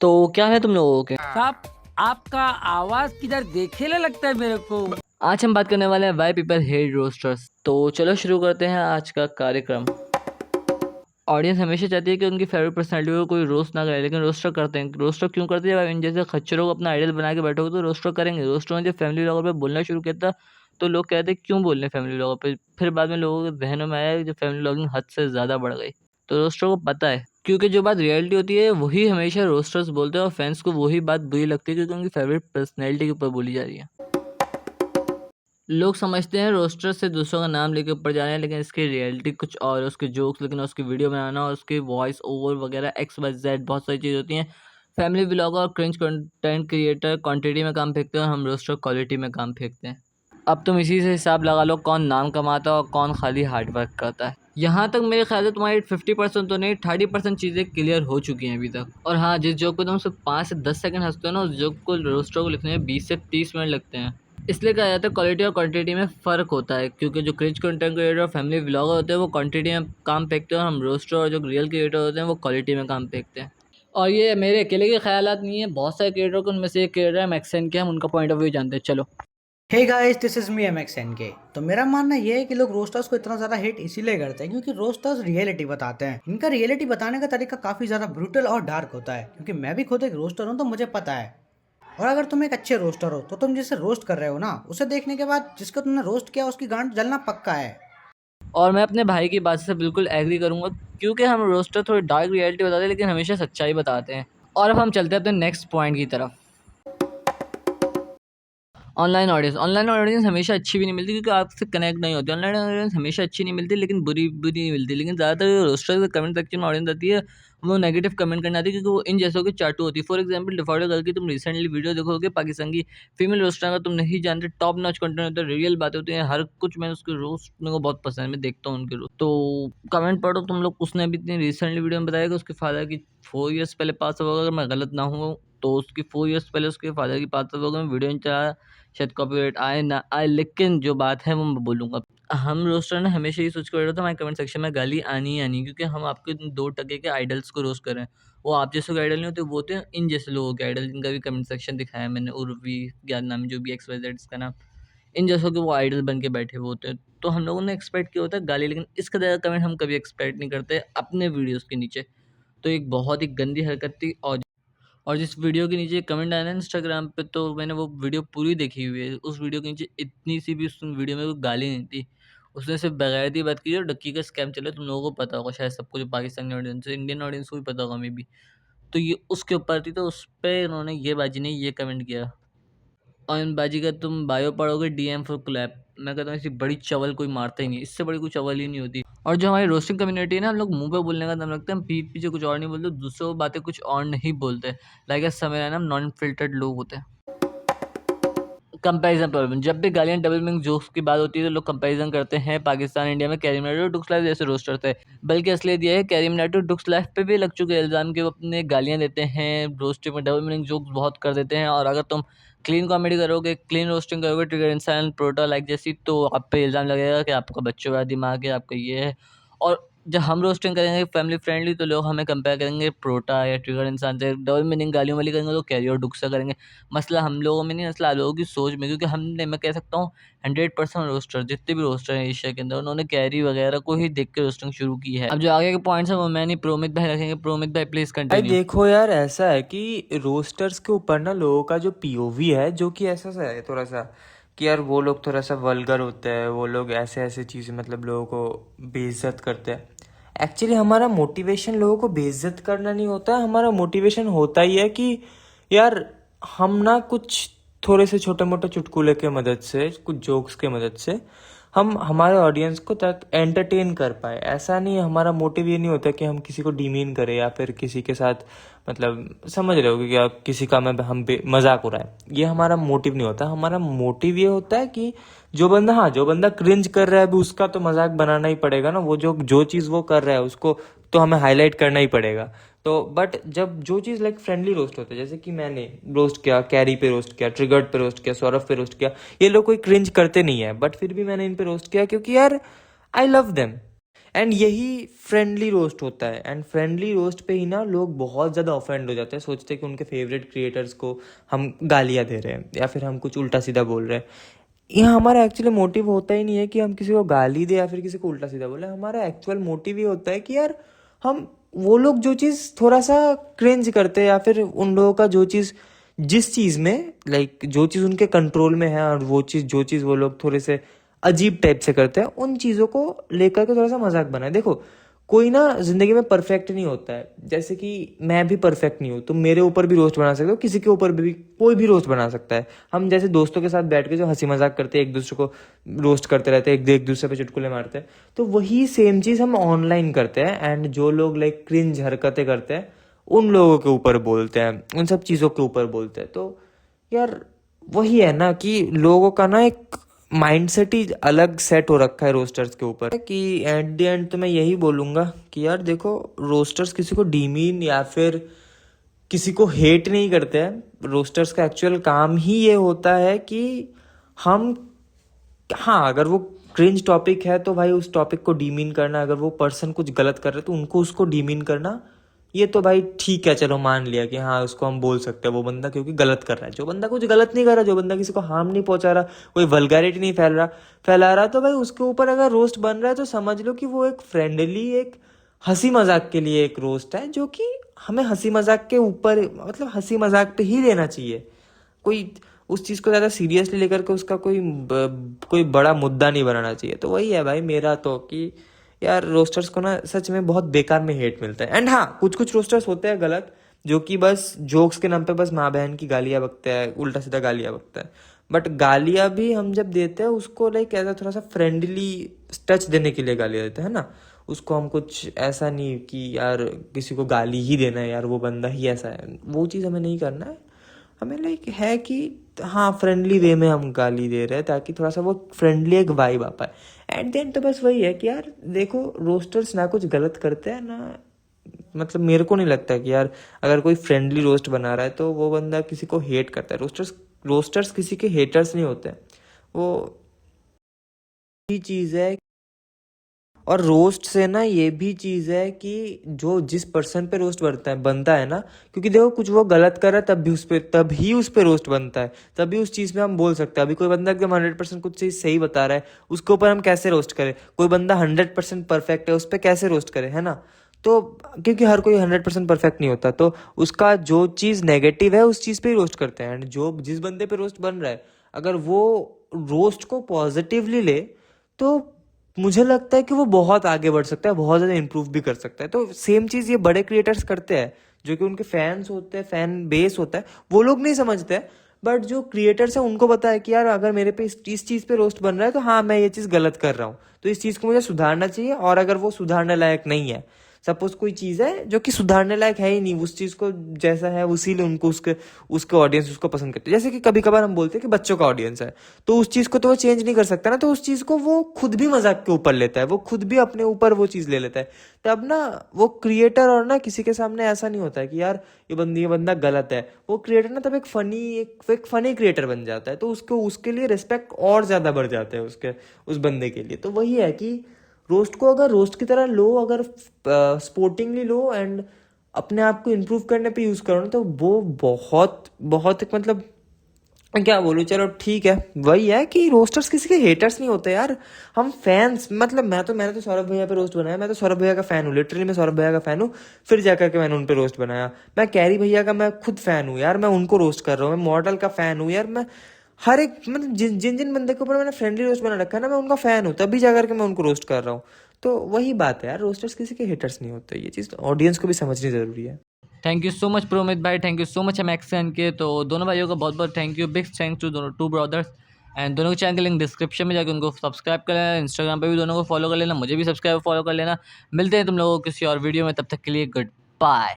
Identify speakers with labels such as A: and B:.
A: तो क्या है तुम लोगों के।
B: साहब आपका आवाज किधर देखेले लगता है मेरे को।
A: आज हम बात करने वाले हैं वाई पीपल हेट रोस्टर्स। तो चलो शुरू करते हैं आज का कार्यक्रम। ऑडियंस हमेशा चाहती है कि उनकी फेवरेट पर्सनैलिटी को कोई रोस्ट ना करे, लेकिन रोस्टर करते हैं। रोस्टर क्यों करते हैं? इन जैसे खच्चरों को अपना आइडल बना के बैठोगे तो रोस्टर करेंगे। रोस्टर ने जब फैमिली व्लॉगर पे बोलना शुरू किया था तो लोग कहते हैं क्यों बोल रहे हैं फैमिली व्लॉगर पे। फिर बाद में लोगों के जहनों में आया कि जब फैमिली व्लॉगिंग हद से ज़्यादा बढ़ गई तो रोस्टर को पता है, क्योंकि जो बात रियलिटी होती है वही हमेशा रोस्टर्स बोलते हैं और फैंस को वही बात बुरी लगती है क्योंकि उनकी फेवरेट पर्सनैलिटी के ऊपर बोली जा रही है। लोग समझते हैं रोस्टर से दूसरों का नाम लेके ऊपर जा रहे हैं, लेकिन इसकी रियलिटी कुछ और है। उसके जोक्स, लेकिन उसकी वीडियो बनाना और उसके वॉइस ओवर वगैरह एक्स वाई जेड बहुत सारी चीज़ होती हैं। फैमिली व्लॉगर और क्रिंज कंटेंट क्रिएटर क्वांटिटी में काम फेंकते हैं और हम रोस्टर क्वालिटी में काम फेंकते हैं। अब तुम इसी से हिसाब लगा लो कौन नाम कमाता है और कौन खाली हार्डवर्क करता है। यहाँ तक मेरे ख्याल से तुम्हारी 50% तो नहीं 30% चीज़ें क्लियर हो चुकी हैं अभी तक। और हाँ, जिस जोक पे तुम सिर्फ 5 से 10 सेकंड हंसते हो ना, उस जोक को रोस्टर को लिखने में 20 से 30 मिनट लगते हैं। इसलिए कहा जाता है क्वालिटी और क्वांटिटी में फ़र्क होता है, क्योंकि जो क्रिंज कंटेंट क्रिएटर और फैमिली व्लॉगर होते हैं वो क्वांटिटी में काम फेंकते हैं और हम रोस्टर और जो रियल क्रिएटर होते हैं वो क्वालिटी में काम फेंकते हैं। और ये मेरे अकेले के ख्यालात नहीं है, बहुत सारे क्रिएटर को, उनमें से एक क्रिएटर है मैक्सन के, हम उनका पॉइंट ऑफ व्यू जानते हैं। चलो।
C: Hey guys, this is me MXNK। तो मेरा मानना ये है कि लोग रोस्टर्स को इतना ज्यादा हिट इसीलिए करते हैं क्योंकि रोस्टर्स रियलिटी बताते हैं। इनका रियलिटी बताने का तरीका काफी ज्यादा ब्रूटल और डार्क होता है, क्योंकि मैं भी खुद एक रोस्टर हूँ तो मुझे पता है। और अगर तुम एक अच्छे रोस्टर हो तो तुम जिसे रोस्ट कर रहे हो ना, उसे देखने के बाद जिसको तुमने रोस्ट किया उसकी गांड जलना पक्का है।
A: और मैं अपने भाई की बात से बिल्कुल एग्री करूंगा, क्योंकि हम रोस्टर थोड़ी डार्क रियलिटी बताते हैं लेकिन हमेशा सच्चाई बताते हैं। और अब हम चलते हैं अपने नेक्स्ट पॉइंट की तरफ। ऑनलाइन ऑडियंस हमेशा अच्छी भी नहीं मिलती क्योंकि आपसे कनेक्ट नहीं होती। ऑनलाइन ऑडियंस हमेशा अच्छी नहीं मिलती, लेकिन बुरी नहीं मिलती। लेकिन ज़्यादातर रोस्टर के कमेंट सेक्शन में ऑडियंस आती है वो नेगेटिव कमेंट करने आती है क्योंकि वो इन जैसों की चाटू होती है। फॉर एग्जांपल, डिफॉल्ट गर्ल की तुम रिसेंटली वीडियो देखोगे, पाकिस्तान की फीमेल रोस्टर का तुम नहीं जानते, टॉप नॉच कंटेंट होता है, रियल बातें होती हैं, हर कुछ। मैं उसके रोस्ट मेरे को बहुत पसंद है, मैं देखता हूँ उनके रोस्ट। तो कमेंट पढ़ो तुम लोग। उसने भी इतनी रिसेंटली वीडियो में बताया कि उसके फादर की 4 ईयर्स पहले पास हुआ, अगर मैं गलत ना हूँ तो उसकी 4 ईयर्स पहले उसके फादर की पास हुआ। मैं वीडियो नहीं चलाया, शायद कॉपीराइट आए ना आए, लेकिन जो बात है वो मैं बोलूँगा। हम रोस्टर ने हमेशा ये सोच के बैठा था हमारे कमेंट सेक्शन में गाली आनी ही आनी, क्योंकि हम आपके 2% के आइडल्स को रोस्ट कर रहे हैं। वो आप जैसे के आइडल नहीं होते, वो होते हैं इन जैसे लोगों के आइडल, जिनका भी कमेंट सेक्शन दिखाया मैंने, उर्वी ज्ञान नाम, जो भी एक्स वाई जेड इसका नाम, इन जैसों के वो आइडल बन के बैठे हुए होते हैं। तो हम लोगों ने एक्सपेक्ट किया होता है गाली, लेकिन इसका ज़्यादा कमेंट हम कभी एक्सपेक्ट नहीं करते अपने वीडियोज़ के नीचे। तो एक बहुत ही गंदी हरकत थी। और जिस वीडियो के नीचे कमेंट आया ना इंस्टाग्राम पे, तो मैंने वो वीडियो पूरी देखी हुई है। उस वीडियो के नीचे इतनी सी भी उस वीडियो में कोई गाली नहीं थी। उसने सिर्फ बेगैरती बात की और डक्की का स्कैम चला, तुम लोगों को पता होगा शायद, सबको, जो पाकिस्तानी ऑडियंस है, इंडियन ऑडियंस को भी पता होगा मे बी। तो ये उसके ऊपर थी, तो उस पे उन्होंने ये बाजी ने ये कमेंट किया। और इन बाजी का तुम बायो पढ़ोगे, डीएम फॉर क्लैप। मैं कहता हूँ ऐसी बड़ी चवल कोई मारता ही नहीं, इससे बड़ी कोई चवल ही नहीं होती। और जो हमारी रोस्टिंग कम्युनिटी है ना, हम लोग मुंह पे बोलने का दम रखते हैं, हम पीठ पीछे कुछ और नहीं बोलते, दूसरों को बातें कुछ और नहीं बोलते। लाइक समय ना, नॉन फिल्टर्ड लोग होते हैं। कंपैरिजन प्रॉब्लम, जब भी गालियाँ डबल मीनिंग जोक्स की बात होती है तो लोग कंपैरिजन करते हैं पाकिस्तान इंडिया में कैरी मिनाटी और डुक्स लाइफ जैसे रोस्टर थे। बल्कि असलियत ये है, कैरी मिनाटी और डुक्स लाइफ पे भी लग चुके इल्ज़ाम कि वो अपने गालियाँ देते हैं, रोस्टिंग में डबल मीनिंग जोक्स बहुत कर देते हैं। और अगर तुम क्लीन कॉमेडी करोगे, क्लीन रोस्टिंग करोगे, ट्रिगर इंसान प्रोटा लाइक जैसी, तो आप पे इल्ज़ाम लगेगा कि आपका बच्चों वाला दिमाग है, आपका ये है। और जब हम रोस्टिंग करेंगे फैमिली फ्रेंडली तो लोग हमें कंपेयर करेंगे प्रोटा या ट्रिगर इंसान से। डबल मीनिंग गालियों वाली करेंगे तो कैरी और डुक्स से करेंगे। मसला हम लोगों में नहीं, मसला आप लोगों की सोच में, क्योंकि हमने, मैं कह सकता हूँ 100% रोस्टर, जितने भी रोस्टर हैं एशिया के अंदर, उन्होंने कैरी वगैरह को ही देख के रोस्टिंग शुरू की है। अब जो आगे के पॉइंट्स हैं वो मैं नहीं, प्रोमित भाई रखेंगे। प्रोमित भाई प्लीज़
D: भाई
A: कंटिन्यू।
D: देखो यार, ऐसा है कि रोस्टर्स के ऊपर ना लोगों का जो पीओवी है, जो कि ऐसा सा है थोड़ा सा कि यार वो लोग थोड़ा सा वल्गर होते हैं, वो लोग ऐसे ऐसे चीज़ें मतलब लोगों को बेइज्जत करते हैं। एक्चुअली हमारा मोटिवेशन लोगों को बेइज्जत करना नहीं होता है, हमारा मोटिवेशन होता ही है कि यार हम ना कुछ थोड़े से छोटे मोटे चुटकुले के मदद से, कुछ जोक्स के मदद से हम हमारे ऑडियंस को तक एंटरटेन कर पाए। ऐसा नहीं, हमारा मोटिव ये नहीं होता कि हम किसी को डिमीन करें या फिर किसी के साथ, मतलब समझ रहे हो कि क्या, किसी का हम मजाक उड़ाए, ये हमारा मोटिव नहीं होता। हमारा मोटिव ये होता है कि जो बंदा क्रिंज कर रहा है अभी, उसका तो मजाक बनाना ही पड़ेगा ना। वो जो चीज़ वो कर रहा है उसको तो हमें हाईलाइट करना ही पड़ेगा। तो बट जब जो चीज़ लाइक फ्रेंडली रोस्ट होता है, जैसे कि मैंने रोस्ट किया, कैरी पे रोस्ट किया, ट्रिगर्ड पे रोस्ट किया, सौरभ पे रोस्ट किया, ये लोग कोई क्रिंज करते नहीं है, बट फिर भी मैंने इन पे रोस्ट किया क्योंकि यार आई लव देम। एंड यही फ्रेंडली रोस्ट होता है। एंड फ्रेंडली रोस्ट पे ही ना लोग बहुत ज़्यादा ऑफेंड हो जाते हैं, सोचते हैं कि उनके फेवरेट क्रिएटर्स को हम गालियाँ दे रहे हैं या फिर हम कुछ उल्टा सीधा बोल रहे हैं। यहाँ हमारा एक्चुअली मोटिव होता ही नहीं है कि हम किसी को गाली दे या फिर किसी को उल्टा सीधा बोले। हमारा एक्चुअल मोटिव ये होता है कि यार हम वो लोग जो चीज़ थोड़ा सा क्रिंज करते हैं या फिर उन लोगों का जो चीज़ जिस चीज़ में लाइक जो चीज़ उनके कंट्रोल में है और वो चीज़ जो चीज़ वो लोग थोड़े से अजीब टाइप से करते हैं, उन चीज़ों को लेकर के थोड़ा सा मजाक बनाए। देखो कोई ना ज़िंदगी में परफेक्ट नहीं होता है, जैसे कि मैं भी परफेक्ट नहीं हूँ, तुम मेरे ऊपर भी रोस्ट बना सकते हो, किसी के ऊपर भी कोई भी रोस्ट बना सकता है। हम जैसे दोस्तों के साथ बैठ के जो हंसी मजाक करते हैं, एक दूसरे को रोस्ट करते रहते हैं, एक दूसरे पे चुटकुले मारते हैं, तो वही सेम चीज़ हम ऑनलाइन करते हैं। एंड जो लोग लाइक क्रिंज हरकतें करते हैं उन लोगों के ऊपर बोलते हैं, उन सब चीज़ों के ऊपर बोलते हैं। तो यार वही है ना कि लोगों का ना एक माइंडसेट ही अलग सेट हो रखा है रोस्टर्स के ऊपर कि एट द एंड तो मैं यही बोलूँगा कि यार देखो रोस्टर्स किसी को डीमीन या फिर किसी को हेट नहीं करते हैं। रोस्टर्स का एक्चुअल काम ही ये होता है कि हम हाँ अगर वो क्रिंज टॉपिक है तो भाई उस टॉपिक को डीमीन करना, अगर वो पर्सन कुछ गलत कर रहे तो उनको उसको डीमीन करना, ये तो भाई ठीक है, चलो मान लिया कि हाँ उसको हम बोल सकते हैं वो बंदा क्योंकि गलत कर रहा है। जो बंदा कुछ गलत नहीं कर रहा, जो बंदा किसी को हार्म नहीं पहुंचा रहा, कोई वल्गैरिटी नहीं फैला रहा, तो भाई उसके ऊपर अगर रोस्ट बन रहा है तो समझ लो कि वो एक फ्रेंडली एक हंसी मजाक के लिए एक रोस्ट है, जो कि हमें हंसी मजाक के ऊपर मतलब हंसी मजाक पे ही लेना चाहिए। कोई उस चीज़ को ज़्यादा सीरियसली लेकर के उसका कोई बड़ा मुद्दा नहीं बनाना चाहिए। तो वही है भाई मेरा तो कि यार रोस्टर्स को ना सच में बहुत बेकार में हेट मिलता है। एंड हाँ कुछ रोस्टर्स होते हैं गलत, जो कि बस जोक्स के नाम पे बस माँ बहन की गालियाँ बकते हैं, उल्टा सीधा गालियाँ बकता है। बट गालियाँ भी हम जब देते हैं उसको लाइक ऐसा थोड़ा सा फ्रेंडली टच देने के लिए गालियाँ देते हैं ना, उसको हम कुछ ऐसा नहीं कि यार किसी को गाली ही देना है, यार वो बंदा ही ऐसा है, वो चीज़ हमें नहीं करना है। हमें लाइक है कि हाँ फ्रेंडली वे में हम गाली दे रहे हैं ताकि थोड़ा सा वो फ्रेंडली एक वाइब आ पाए। एट द एंड तो बस वही है कि यार देखो रोस्टर्स ना कुछ गलत करते हैं ना, मतलब मेरे को नहीं लगता कि यार अगर कोई फ्रेंडली रोस्ट बना रहा है तो वो बंदा किसी को हेट करता है। रोस्टर्स किसी के हेटर्स नहीं होते हैं, वो ही चीज़ है। और रोस्ट से ना ये भी चीज़ है कि जो जिस पर्सन पे रोस्ट बनता है ना, क्योंकि देखो कुछ वो गलत कर रहा है तभी उस पे रोस्ट बनता है, तभी उस चीज़ में हम बोल सकते हैं। अभी कोई बंदा एकदम 100% कुछ चीज़ सही बता रहा है, उसके ऊपर हम कैसे रोस्ट करें? कोई बंदा 100% परफेक्ट है, उस पर कैसे रोस्ट करें, है ना? तो क्योंकि हर कोई 100% परफेक्ट नहीं होता, तो उसका जो चीज़ नेगेटिव है उस चीज़ पे ही रोस्ट करते हैं। एंड जो जिस बंदे पे रोस्ट बन रहा है अगर वो रोस्ट को पॉजिटिवली ले तो मुझे लगता है कि वो बहुत आगे बढ़ सकता है, बहुत ज़्यादा इंप्रूव भी कर सकता है। तो सेम चीज़ ये बड़े क्रिएटर्स करते हैं, जो कि उनके फैंस होते हैं, फैन बेस होता है, वो लोग नहीं समझते हैं। बट जो क्रिएटर्स हैं उनको पता है कि यार अगर मेरे पे इस चीज़ पे रोस्ट बन रहा है तो हाँ मैं ये चीज़ गलत कर रहा हूँ, तो इस चीज़ को मुझे सुधारना चाहिए। और अगर वो सुधारने लायक नहीं है, सपोज कोई चीज़ है जो कि सुधारने लायक है ही नहीं, उस चीज़ को जैसा है उसी लिए उनको उसके ऑडियंस उसको पसंद करते हैं। जैसे कि कभी कभार हम बोलते हैं कि बच्चों का ऑडियंस है, तो उस चीज़ को तो वो चेंज नहीं कर सकता ना, तो उस चीज़ को वो खुद भी मजाक के ऊपर लेता है, वो खुद भी अपने ऊपर वो चीज़ ले लेता है। तब ना वो क्रिएटर और ना किसी के सामने ऐसा नहीं होता है कि यार ये बंदा गलत है। वो क्रिएटर ना तब एक फनी क्रिएटर बन जाता है, तो उसके लिए रिस्पेक्ट और ज़्यादा बढ़ जाता है उस बंदे के लिए। तो वही है कि रोस्ट को अगर रोस्ट की तरह लो, अगर स्पोर्टिंगली लो एंड अपने आप को इम्प्रूव करने पे यूज़ करो ना, तो वो बहुत बहुत एक मतलब क्या बोलूँ, चलो ठीक है। वही है कि रोस्टर्स किसी के हेटर्स नहीं होते यार, हम फैंस। मतलब मैंने तो सौरभ भैया पे रोस्ट बनाया, मैं तो सौरभ भैया का फ़ैन हूँ, लिटरली मैं सौरभ भैया का फ़ैन हूँ। फिर जाकर के मैंने उन पे रोस्ट बनाया। मैं कैरी भैया का मैं खुद फ़ैन हूँ यार, मैं उनको रोस्ट कर रहा हूँ। मैं मॉडल का फ़ैन हूँ यार, मैं हर एक मतलब जिन बंदे के ऊपर मैंने फ्रेंडली रोस्ट बना रखा है ना, मैं उनका फ़ैन हूँ, तभी जाकर के मैं उनको रोस्ट कर रहा हूँ। तो वही बात है यार, रोस्टर्स किसी के हेटर्स नहीं होते, ये चीज़ ऑडियंस को भी समझनी ज़रूरी है।
A: Thank you so much Promit भाई, thank you so much MXN के। तो दोनों भाइयों का बहुत बहुत thank you, big thanks to दोनों टू ब्रदर्स। एंड दोनों के चैनल का लिंक डिस्क्रिप्शन में जाकर उनको सब्सक्राइब कर लेना, इंस्टाग्राम पे भी दोनों को फॉलो कर लेना, मुझे भी सब्सक्राइब फॉलो कर लेना। मिलते हैं तुम लोगों को किसी और वीडियो में, तब तक के लिए गुड बाय।